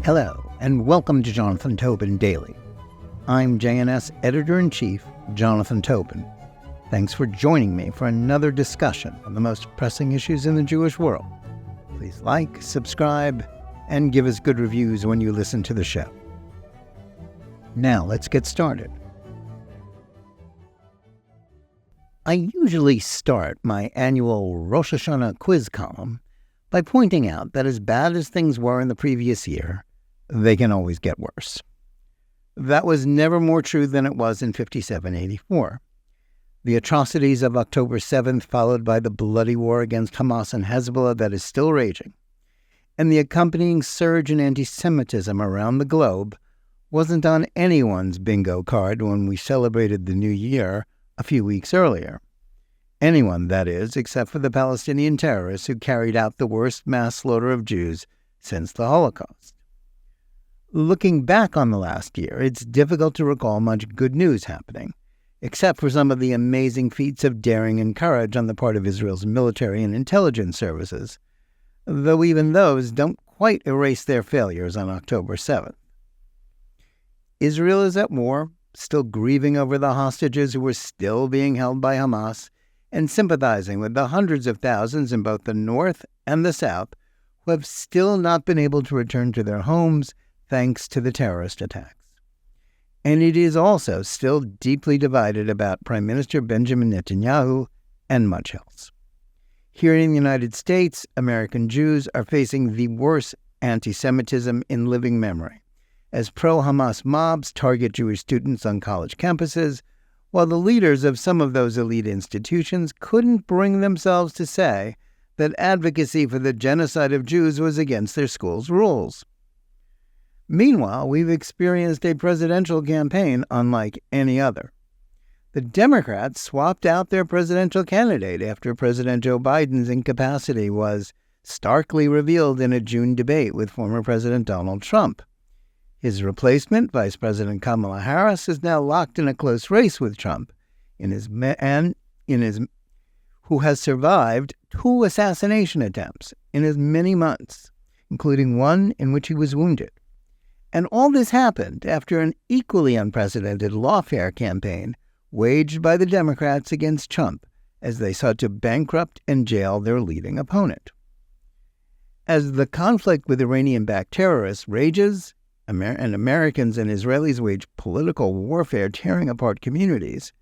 Hello, and welcome to Jonathan Tobin Daily. I'm JNS Editor-in-Chief, Jonathan Tobin. Thanks for joining me for another discussion on the most pressing issues in the Jewish world. Please like, subscribe, and give us good reviews when you listen to the show. Now, let's get started. I usually start my annual Rosh Hashanah quiz column by pointing out that as bad as things were in the previous year, they can always get worse. That was never more true than it was in 57-84. The atrocities of October 7th, followed by the bloody war against Hamas and Hezbollah that is still raging, and the accompanying surge in anti-Semitism around the globe, wasn't on anyone's bingo card when we celebrated the new year a few weeks earlier. Anyone, that is, except for the Palestinian terrorists who carried out the worst mass slaughter of Jews since the Holocaust. Looking back on the last year, it's difficult to recall much good news happening, except for some of the amazing feats of daring and courage on the part of Israel's military and intelligence services, though even those don't quite erase their failures on October 7th. Israel is at war, still grieving over the hostages who were still being held by Hamas, and sympathizing with the hundreds of thousands in both the North and the South who have still not been able to return to their homes thanks to the terrorist attacks. And it is also still deeply divided about Prime Minister Benjamin Netanyahu and much else. Here in the United States, American Jews are facing the worst anti-Semitism in living memory, as pro-Hamas mobs target Jewish students on college campuses, while the leaders of some of those elite institutions couldn't bring themselves to say that advocacy for the genocide of Jews was against their school's rules. Meanwhile, we've experienced a presidential campaign unlike any other. The Democrats swapped out their presidential candidate after President Joe Biden's incapacity was starkly revealed in a June debate with former President Donald Trump. His replacement, Vice President Kamala Harris, is now locked in a close race with Trump, who has survived 2 assassination attempts in as many months, including one in which he was wounded. And all this happened after an equally unprecedented lawfare campaign waged by the Democrats against Trump as they sought to bankrupt and jail their leading opponent. As the conflict with Iranian-backed terrorists rages, and Americans and Israelis wage political warfare tearing apart communities,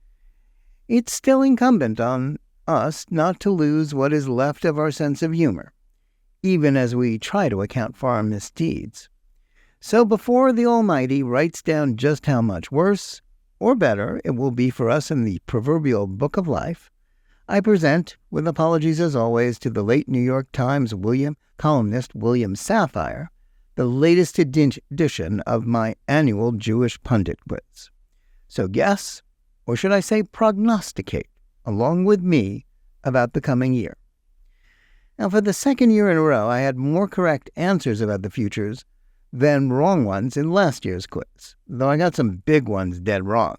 it's still incumbent on us not to lose what is left of our sense of humor, even as we try to account for our misdeeds. So before the Almighty writes down just how much worse, or better, it will be for us in the proverbial book of life, I present, with apologies as always to the late New York Times columnist William Safire, the latest edition of my annual Jewish pundit quiz. So guess, or should I say prognosticate, along with me about the coming year. Now, for the second year in a row, I had more correct answers about the futures than wrong ones in last year's quiz, though I got some big ones dead wrong.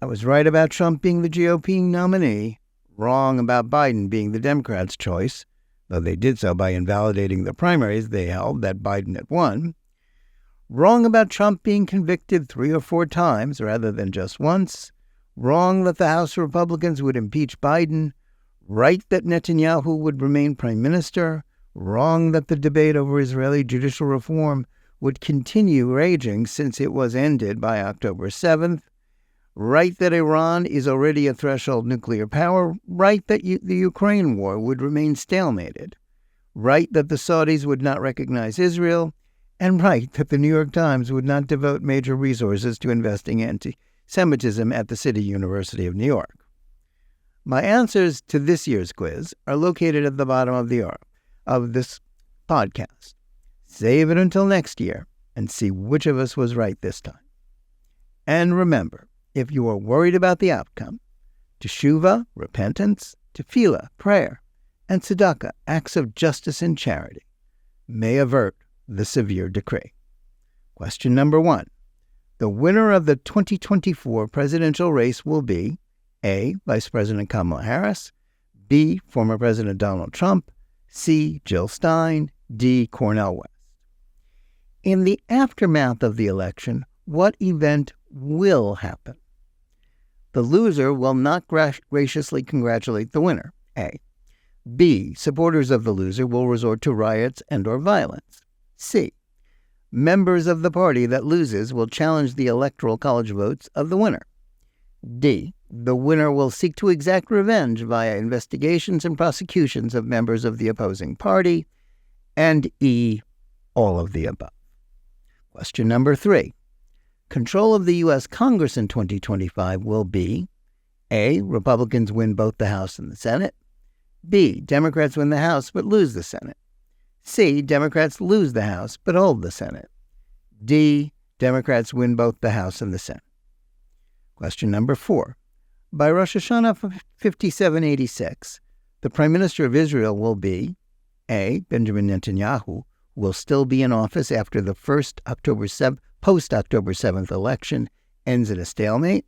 I was right about Trump being the GOP nominee, wrong about Biden being the Democrats' choice, though they did so by invalidating the primaries they held that Biden had won, wrong about Trump being convicted 3 or 4 times rather than just once, wrong that the House Republicans would impeach Biden, right that Netanyahu would remain prime minister, wrong that the debate over Israeli judicial reform would continue raging since it was ended by October 7th, right that Iran is already a threshold nuclear power, right that the Ukraine war would remain stalemated, right that the Saudis would not recognize Israel, and right that the New York Times would not devote major resources to investing anti-Semitism at the City University of New York. My answers to this year's quiz are located at the bottom of this podcast. Save it until next year and see which of us was right this time. And remember, if you are worried about the outcome, teshuvah, repentance, tefillah, prayer, and tzedakah, acts of justice and charity, may avert the severe decree. Question number 1. The winner of the 2024 presidential race will be A. Vice President Kamala Harris, B. Former President Donald Trump, C. Jill Stein, D. Cornel West. In the aftermath of the election, what event will happen? The loser will not graciously congratulate the winner, A. B. Supporters of the loser will resort to riots and/or violence. C. Members of the party that loses will challenge the electoral college votes of the winner. D. The winner will seek to exact revenge via investigations and prosecutions of members of the opposing party. And E. All of the above. Question number 3. Control of the U.S. Congress in 2025 will be A. Republicans win both the House and the Senate. B. Democrats win the House but lose the Senate. C. Democrats lose the House but hold the Senate. D. Democrats win both the House and the Senate. Question number 4. By Rosh Hashanah 5786, the Prime Minister of Israel will be A. Benjamin Netanyahu, who will still be in office after the first post-October 7th election ends in a stalemate.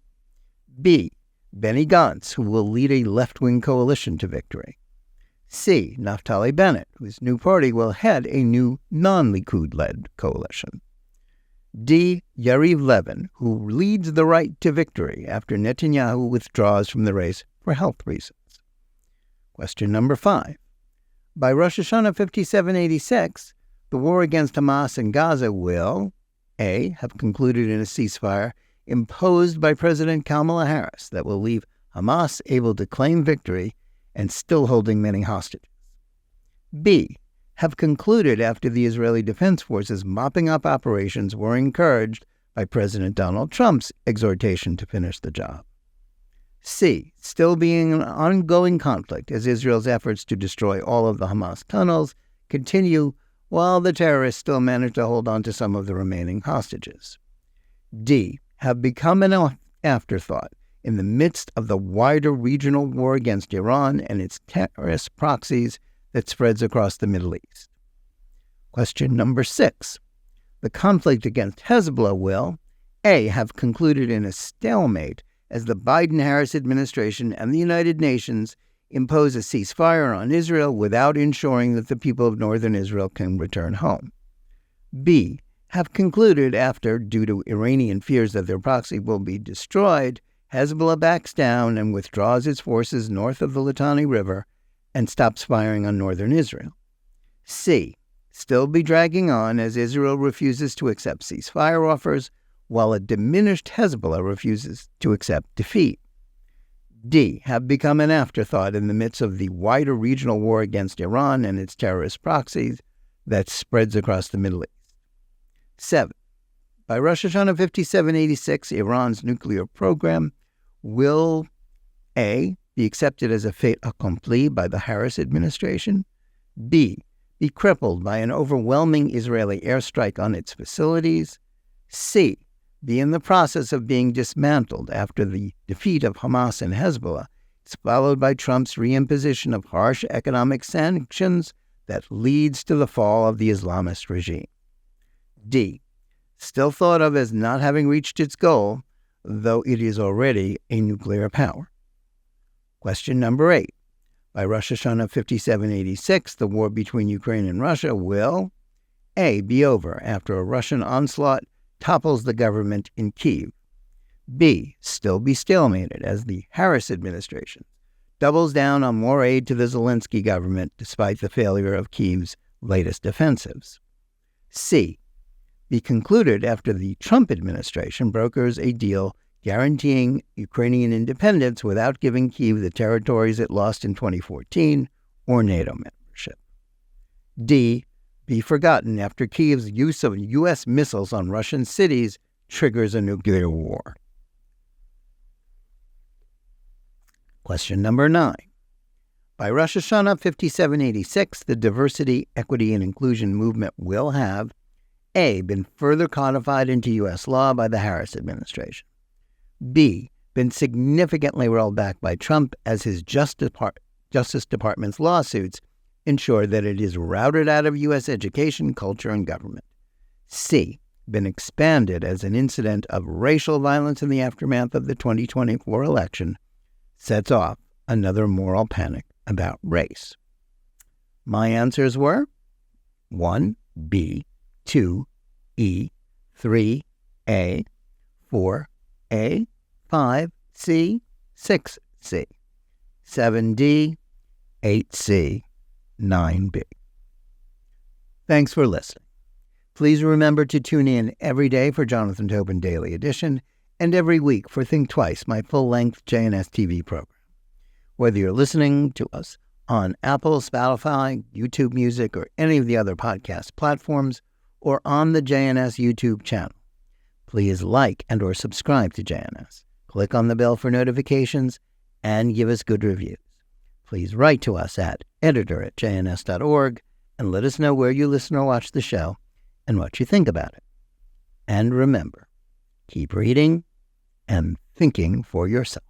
B. Benny Gantz, who will lead a left-wing coalition to victory. C. Naftali Bennett, whose new party will head a new non-Likud-led coalition. D. Yariv Levin, who leads the right to victory after Netanyahu withdraws from the race for health reasons. Question number 5. By Rosh Hashanah 5786, the war against Hamas in Gaza will A. Have concluded in a ceasefire imposed by President Kamala Harris that will leave Hamas able to claim victory and still holding many hostages. B. Have concluded after the Israeli Defense Forces mopping up operations were encouraged by President Donald Trump's exhortation to finish the job. C. Still being an ongoing conflict as Israel's efforts to destroy all of the Hamas tunnels continue while the terrorists still manage to hold on to some of the remaining hostages. D. Have become an afterthought in the midst of the wider regional war against Iran and its terrorist proxies that spreads across the Middle East. Question number 6. The conflict against Hezbollah will A. Have concluded in a stalemate as the Biden-Harris administration and the United Nations impose a ceasefire on Israel without ensuring that the people of northern Israel can return home. B. Have concluded after, due to Iranian fears that their proxy will be destroyed, Hezbollah backs down and withdraws its forces north of the Litani River and stops firing on northern Israel. C. Still be dragging on as Israel refuses to accept ceasefire offers, while a diminished Hezbollah refuses to accept defeat. D. Have become an afterthought in the midst of the wider regional war against Iran and its terrorist proxies that spreads across the Middle East. 7. By Rosh Hashanah 5786, Iran's nuclear program will A. Be accepted as a fait accompli by the Harris administration. B. Be crippled by an overwhelming Israeli airstrike on its facilities. C. Be in the process of being dismantled after the defeat of Hamas and Hezbollah. It's followed by Trump's reimposition of harsh economic sanctions that leads to the fall of the Islamist regime. D. Still thought of as not having reached its goal, though it is already a nuclear power. Question number 8. By Rosh Hashanah 5786, the war between Ukraine and Russia will A. Be over after a Russian onslaught topples the government in Kyiv. B. Still be stalemated as the Harris administration doubles down on more aid to the Zelensky government despite the failure of Kyiv's latest offensives. C. Be concluded after the Trump administration brokers a deal guaranteeing Ukrainian independence without giving Kyiv the territories it lost in 2014 or NATO membership. D. Be forgotten after Kyiv's use of U.S. missiles on Russian cities triggers a nuclear war. Question number 9. By Rosh Hashanah 5786, the diversity, equity, and inclusion movement will have A. Been further codified into U.S. law by the Harris administration. B. Been significantly rolled back by Trump as his Justice Department's lawsuits ensure that it is routed out of U.S. education, culture, and government. C. Been expanded as an incident of racial violence in the aftermath of the 2024 election sets off another moral panic about race. My answers were 1. B. 2. E, 3A, 4A, 5C, 6C, 7D, 8C, 9B. Thanks for listening. Please remember to tune in every day for Jonathan Tobin Daily Edition and every week for Think Twice, my full-length JNS TV program. Whether you're listening to us on Apple, Spotify, YouTube Music, or any of the other podcast platforms, or on the JNS YouTube channel, please like and or subscribe to JNS. Click on the bell for notifications and give us good reviews. Please write to us at editor@jns.org and let us know where you listen or watch the show and what you think about it. And remember, keep reading and thinking for yourself.